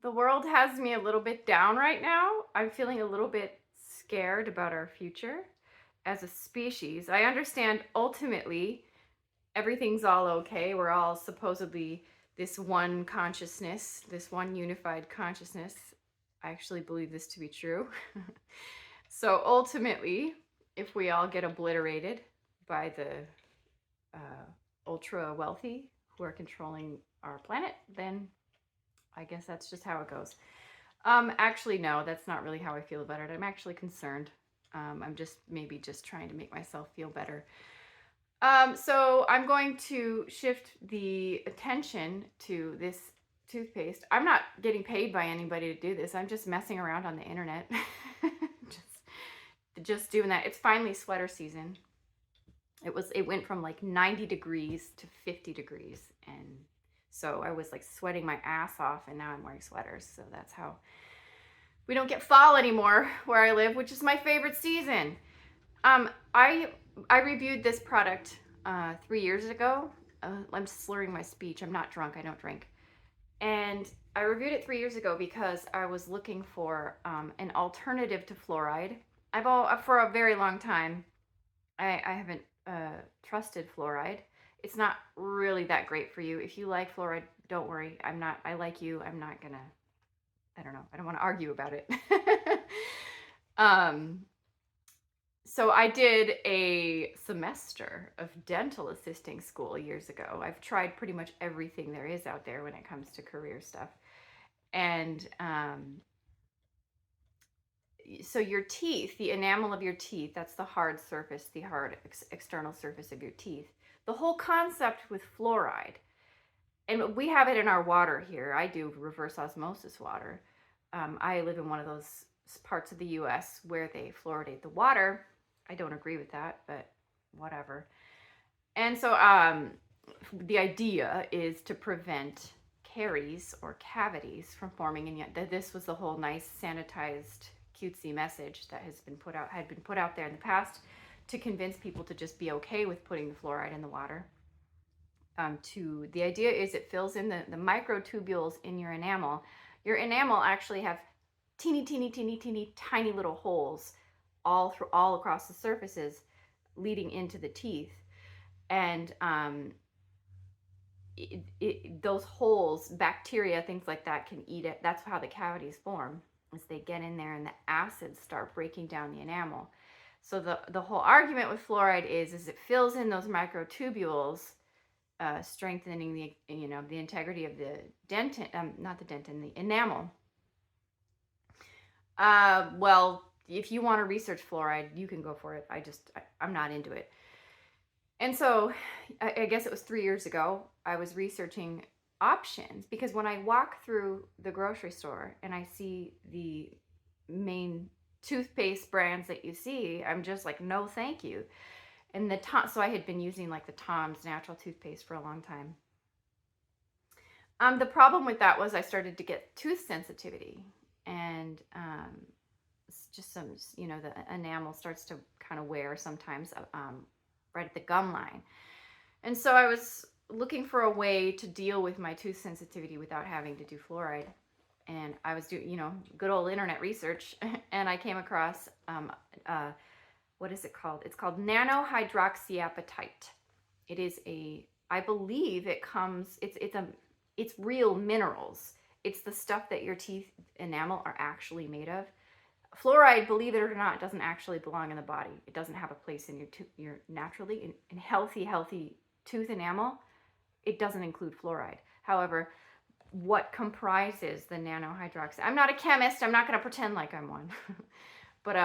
The world has me a little bit down right now. I'm feeling a little bit scared about our future as a species. I understand ultimately everything's all okay. We're all supposedly this one consciousness, this one unified consciousness. I actually believe this to be true. So ultimately, if we all get obliterated by the ultra wealthy who are controlling our planet, then I guess that's just how it goes. Actually, no, that's not really how I feel about it. I'm actually concerned. I'm just maybe just trying to make myself feel better. So I'm going to shift the attention to this toothpaste. I'm not getting paid by anybody to do this. I'm just messing around on the internet. just doing that. It's finally sweater season. It went from like 90 degrees to 50 degrees, and so I was like sweating my ass off, and now I'm wearing sweaters. So that's how we don't get fall anymore where I live, which is my favorite season. I reviewed this product 3 years ago. I'm slurring my speech. I'm not drunk. I don't drink. And I reviewed it 3 years ago because I was looking for an alternative to fluoride. For a very long time, I haven't trusted fluoride. It's not really that great for you. If you like fluoride, don't worry. I like you. I'm not gonna, I don't know. I don't want to argue about it. um, so I did a semester of dental assisting school years ago. I've tried pretty much everything there is out there when it comes to career stuff. And so your teeth, the enamel of your teeth, that's the hard surface, the hard external surface of your teeth. The whole concept with fluoride, and we have it in our water here. I do reverse osmosis water. I live in one of those parts of the US where they fluoridate the water. I don't agree with that, but whatever. And so the idea is to prevent caries or cavities from forming, and yet this was the whole nice sanitized cutesy message that had been put out there in the past to convince people to just be okay with putting the fluoride in the water. The idea is it fills in the microtubules in your enamel. Your enamel actually have teeny tiny little holes all across the surfaces leading into the teeth, and those holes, bacteria, things like that can eat it. That's how the cavities form, as they get in there and the acids start breaking down the enamel. So the whole argument with fluoride is it fills in those microtubules, strengthening the integrity of the dentin, not the dentin, the enamel. Well, if you want to research fluoride, you can go for it. I'm not into it. And so I guess it was 3 years ago, I was researching options, because when I walk through the grocery store and I see the main toothpaste brands that you see, I'm just like, no, thank you. And so I had been using like the Tom's natural toothpaste for a long time. The problem with that was I started to get tooth sensitivity, and just some, the enamel starts to kind of wear sometimes, right at the gum line. And so I was looking for a way to deal with my tooth sensitivity without having to do fluoride. And I was doing, good old internet research, and I came across, what is it called? It's called nano-hydroxyapatite. It is I believe it comes, it's real minerals. It's the stuff that your teeth enamel are actually made of. Fluoride, believe it or not, doesn't actually belong in the body. It doesn't have a place in your naturally in healthy tooth enamel. It doesn't include fluoride. However, what comprises the nano-hydroxy? I'm not a chemist. I'm not going to pretend like I'm one. But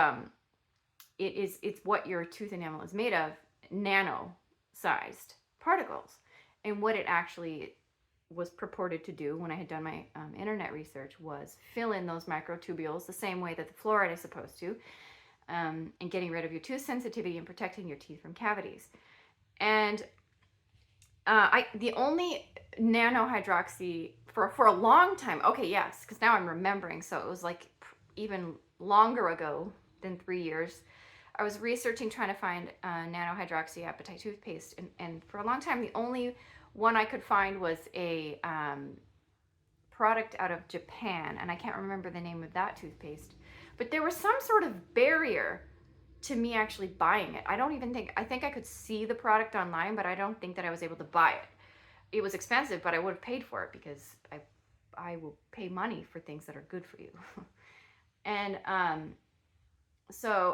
it's what your tooth enamel is made of, nano-sized particles. And what it actually was purported to do when I had done my internet research was fill in those microtubules the same way that the fluoride is supposed to, and getting rid of your tooth sensitivity and protecting your teeth from cavities. And the only nano-hydroxy for a long time, okay, yes, because now I'm remembering, so it was like even longer ago than 3 years, I was researching, trying to find nano-hydroxyapatite toothpaste, and for a long time the only one I could find was a product out of Japan, and I can't remember the name of that toothpaste, but there was some sort of barrier to me actually buying it. I think I could see the product online, but I don't think that I was able to buy it. It was expensive, but I would have paid for it because I will pay money for things that are good for you. And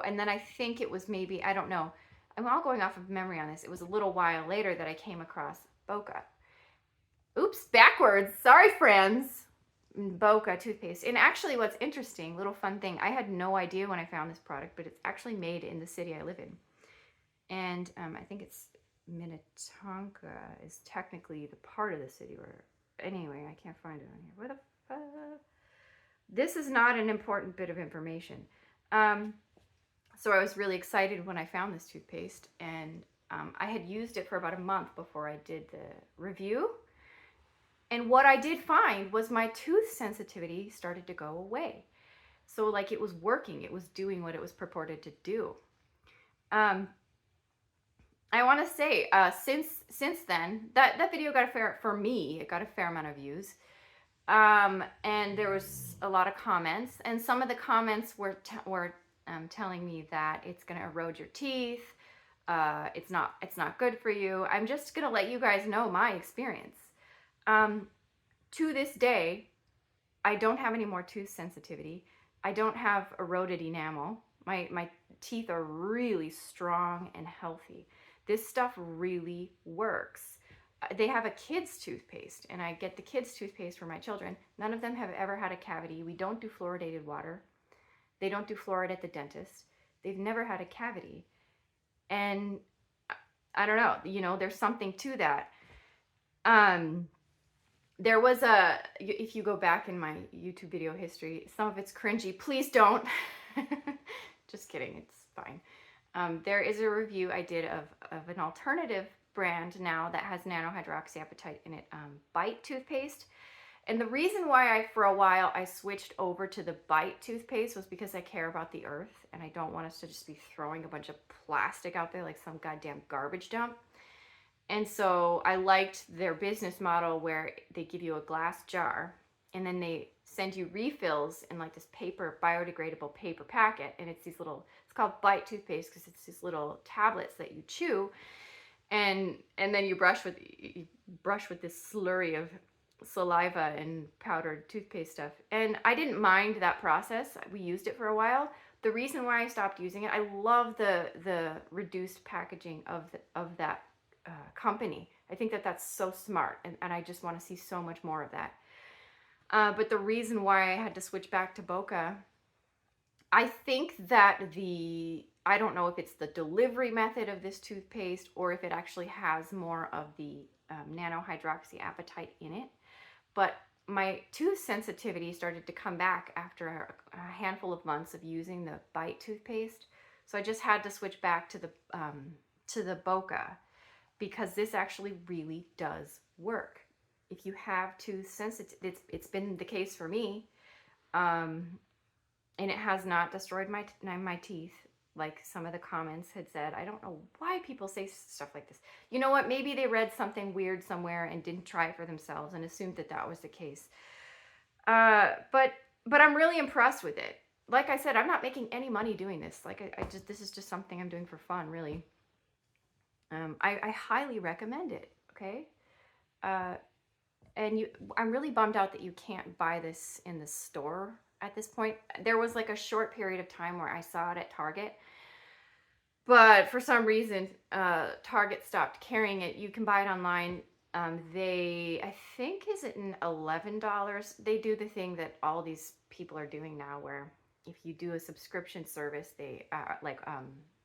and then I think it was maybe, I don't know, I'm all going off of memory on this. It was a little while later that I came across Boka. Oops, backwards. Sorry, friends. Boka toothpaste. And actually, what's interesting, little fun thing, I had no idea when I found this product, but it's actually made in the city I live in. And I think it's Minnetonka is technically the part of the city where, anyway, I can't find it on here. Where the fuck? This is not an important bit of information. So I was really excited when I found this toothpaste, and I had used it for about a month before I did the review. And what I did find was my tooth sensitivity started to go away. So like it was working, it was doing what it was purported to do. I want to say, since then, that video got for me, it got a fair amount of views. And there was a lot of comments, and some of the comments were telling me that it's going to erode your teeth. It's not good for you. I'm just going to let you guys know my experience. To this day, I don't have any more tooth sensitivity. I don't have eroded enamel. My teeth are really strong and healthy. This stuff really works. They have a kids toothpaste, and I get the kids toothpaste for my children. None of them have ever had a cavity. We don't do fluoridated water. They don't do fluoride at the dentist. They've never had a cavity. And I don't know, you know, there's something to that. There was if you go back in my YouTube video history, some of it's cringy. Please don't. Just kidding, it's fine. There is a review I did of an alternative brand now that has nano-hydroxyapatite in it, Bite toothpaste. And the reason why for a while I switched over to the Bite toothpaste was because I care about the earth, and I don't want us to just be throwing a bunch of plastic out there like some goddamn garbage dump. And so I liked their business model where they give you a glass jar, and then they send you refills in like this biodegradable paper packet. And it's these little, it's called Bite toothpaste because it's these little tablets that you chew. And then you brush with this slurry of saliva and powdered toothpaste stuff. And I didn't mind that process. We used it for a while. The reason why I stopped using it, I love the reduced packaging of that company. I think that's so smart, and I just want to see so much more of that. But the reason why I had to switch back to Boka, I think that I don't know if it's the delivery method of this toothpaste or if it actually has more of the nano-hydroxyapatite in it. But my tooth sensitivity started to come back after a handful of months of using the Bite toothpaste. So I just had to switch back to the Boka, because this actually really does work. If you have tooth sensitivity, it's been the case for me, and it has not destroyed my teeth like some of the comments had said. I don't know why people say stuff like this. You know what? Maybe they read something weird somewhere and didn't try it for themselves and assumed that was the case. But I'm really impressed with it. Like I said, I'm not making any money doing this. Like this is just something I'm doing for fun, really. I highly recommend it. Okay. And I'm really bummed out that you can't buy this in the store at this point. There was like a short period of time where I saw it at Target, but for some reason, Target stopped carrying it. You can buy it online. I think, is it $11? They do the thing that all these people are doing now, where if you do a subscription service, they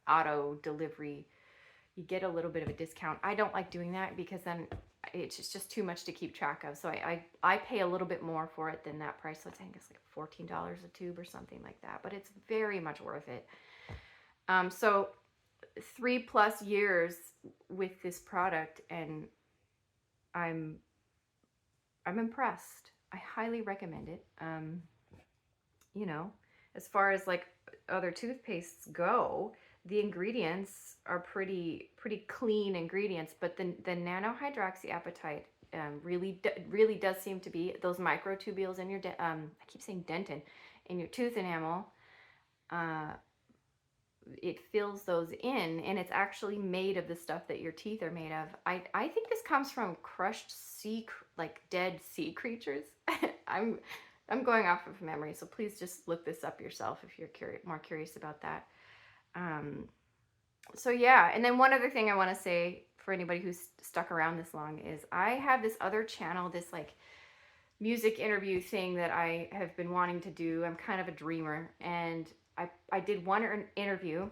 auto delivery, you get a little bit of a discount. I don't like doing that because then it's just too much to keep track of. So I pay a little bit more for it than that price. So I think it's like $14 a tube or something like that, but it's very much worth it. So 3+ years with this product, and I'm impressed. I highly recommend it. You know, as far as like other toothpastes go, the ingredients are pretty clean ingredients, but the nano-hydroxyapatite really does seem to be those microtubules in your, I keep saying dentin, in your tooth enamel. It fills those in, and it's actually made of the stuff that your teeth are made of. I think this comes from crushed like dead sea creatures. I'm going off of memory, so please just look this up yourself if you're more curious about that. So yeah, and then one other thing I want to say for anybody who's stuck around this long is I have this other channel, this like music interview thing that I have been wanting to do. I'm kind of a dreamer, and I did one interview,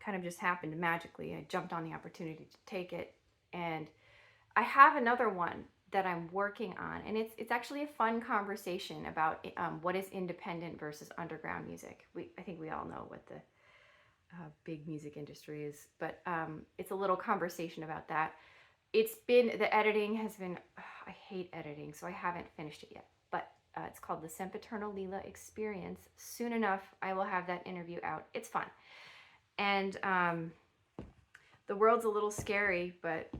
kind of just happened magically. I jumped on the opportunity to take it, and I have another one that I'm working on, and it's actually a fun conversation about what is independent versus underground music. I think we all know what the big music industry is, but it's a little conversation about that. The editing has been, I hate editing, so I haven't finished it yet, but it's called the Sempiternal Lila Experience. Soon enough, I will have that interview out. It's fun. And the world's a little scary, but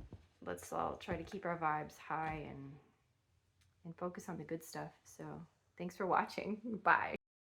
let's all try to keep our vibes high and focus on the good stuff. So thanks for watching. Bye.